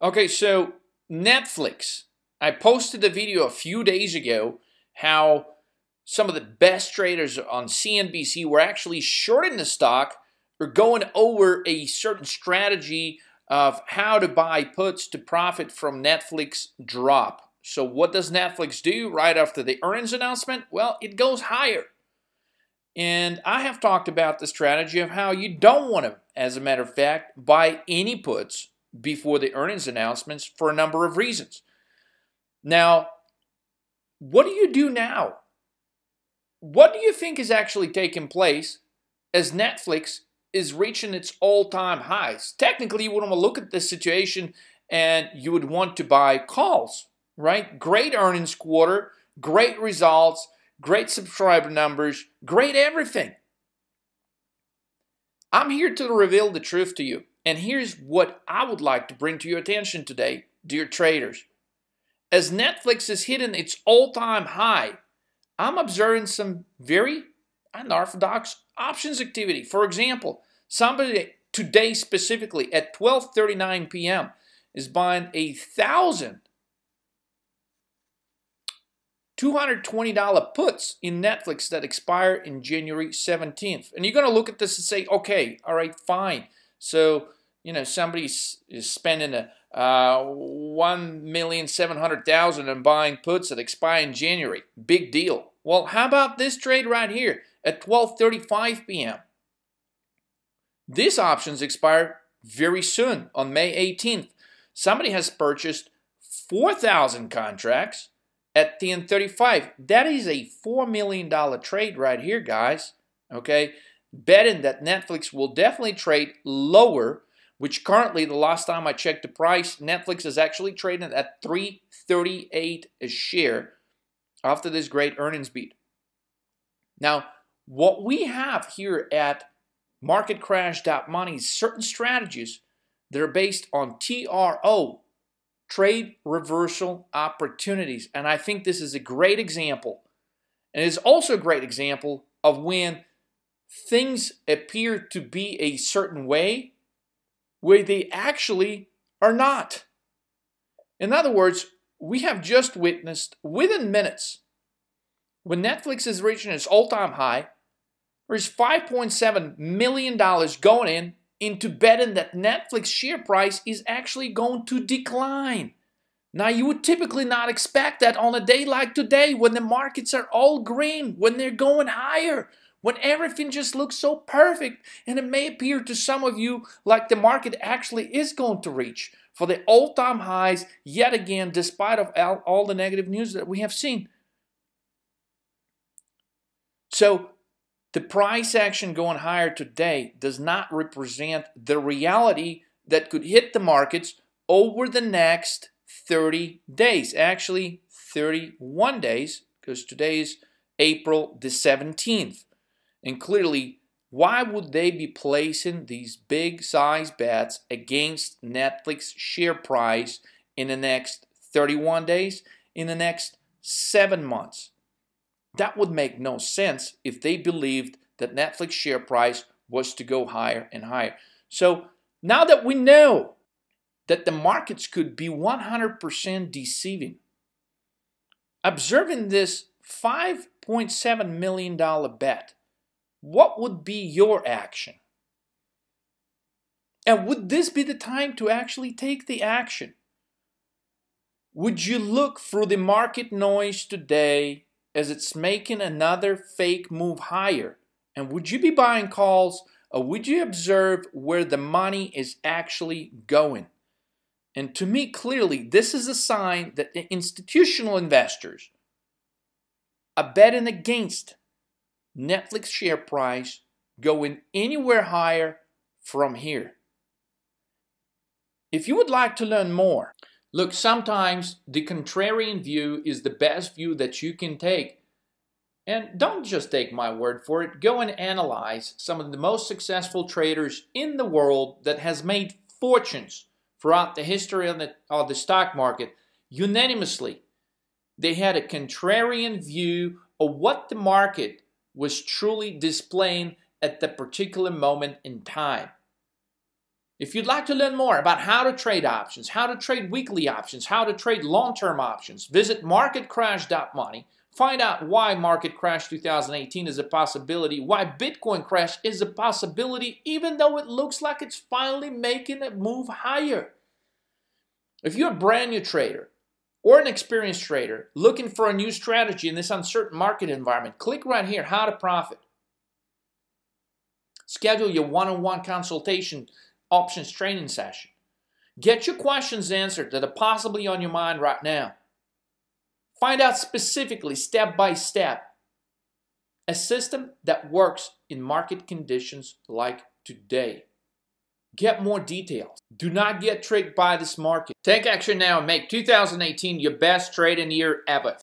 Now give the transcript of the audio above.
Okay, so Netflix. I posted a video a few days ago how some of the best traders on CNBC were actually shorting the stock or going over a certain strategy of how to buy puts to profit from Netflix drop. So what does Netflix do right after the earnings announcement? Well, it goes higher. And I have talked about the strategy of how you don't want to, as a matter of fact, buy any puts before the earnings announcements for a number of reasons. Now, what do you do now? What do you think is actually taking place as Netflix is reaching its all-time highs? Technically, you would want to look at this situation and you would want to buy calls, right? Great earnings quarter, great results, great subscriber numbers, great everything. I'm here to reveal the truth to you. And here's what I would like to bring to your attention today, dear traders. As Netflix is hitting its all-time high, I'm observing some very unorthodox options activity. For example, somebody today specifically at 12:39 p.m. is buying $1,220 puts in Netflix that expire in January 17th. And you're going to look at this and say, okay, all right, fine. So, somebody is spending $1,700,000 and buying puts that expire in January. Big deal. Well, how about this trade right here at 12:35 p.m.? These options expire very soon on May 18th. Somebody has purchased 4,000 contracts at 10:35. That is a $4 million trade right here, guys. Okay, betting that Netflix will definitely trade lower, which currently, the last time I checked the price, Netflix is actually trading at $3.38 a share after this great earnings beat. Now, what we have here at MarketCrash.money is certain strategies that are based on TRO, trade reversal opportunities. And I think this is a great example. And it is also a great example of when things appear to be a certain way where they actually are not. In other words, we have just witnessed within minutes when Netflix is reaching its all-time high, there's $5.7 million going into betting that Netflix share price is actually going to decline. Now, you would typically not expect that on a day like today when the markets are all green, when they're going higher, when everything just looks so perfect, and it may appear to some of you like the market actually is going to reach for the all-time highs yet again, despite of all the negative news that we have seen. So, the price action going higher today does not represent the reality that could hit the markets over the next 30 days. Actually, 31 days, because today is April the 17th. And clearly, why would they be placing these big size bets against Netflix share price in the next 31 days, in the next 7 months? That would make no sense if they believed that Netflix share price was to go higher and higher. So now that we know that the markets could be 100% deceiving, observing this $5.7 million bet, what would be your action? And would this be the time to actually take the action? Would you look through the market noise today as it's making another fake move higher? And would you be buying calls, or would you observe where the money is actually going? And to me, clearly, this is a sign that the institutional investors are betting against Netflix share price going anywhere higher from here. If you would like to learn more, look, sometimes the contrarian view is the best view that you can take. And don't just take my word for it. Go and analyze some of the most successful traders in the world that has made fortunes throughout the history of the stock market. Unanimously, they had a contrarian view of what the market was truly displaying at the particular moment in time. If you'd like to learn more about how to trade options, how to trade weekly options, how to trade long-term options, visit marketcrash.money. Find out why market crash 2018 is a possibility, why Bitcoin crash is a possibility, even though it looks like it's finally making a move higher. If you're a brand new trader or an experienced trader looking for a new strategy in this uncertain market environment, click right here, How to Profit. Schedule your one-on-one consultation options training session. Get your questions answered that are possibly on your mind right now. Find out specifically, step by step, a system that works in market conditions like today. Get more details. Do not get tricked by this market. Take action now and make 2018 your best trading year ever.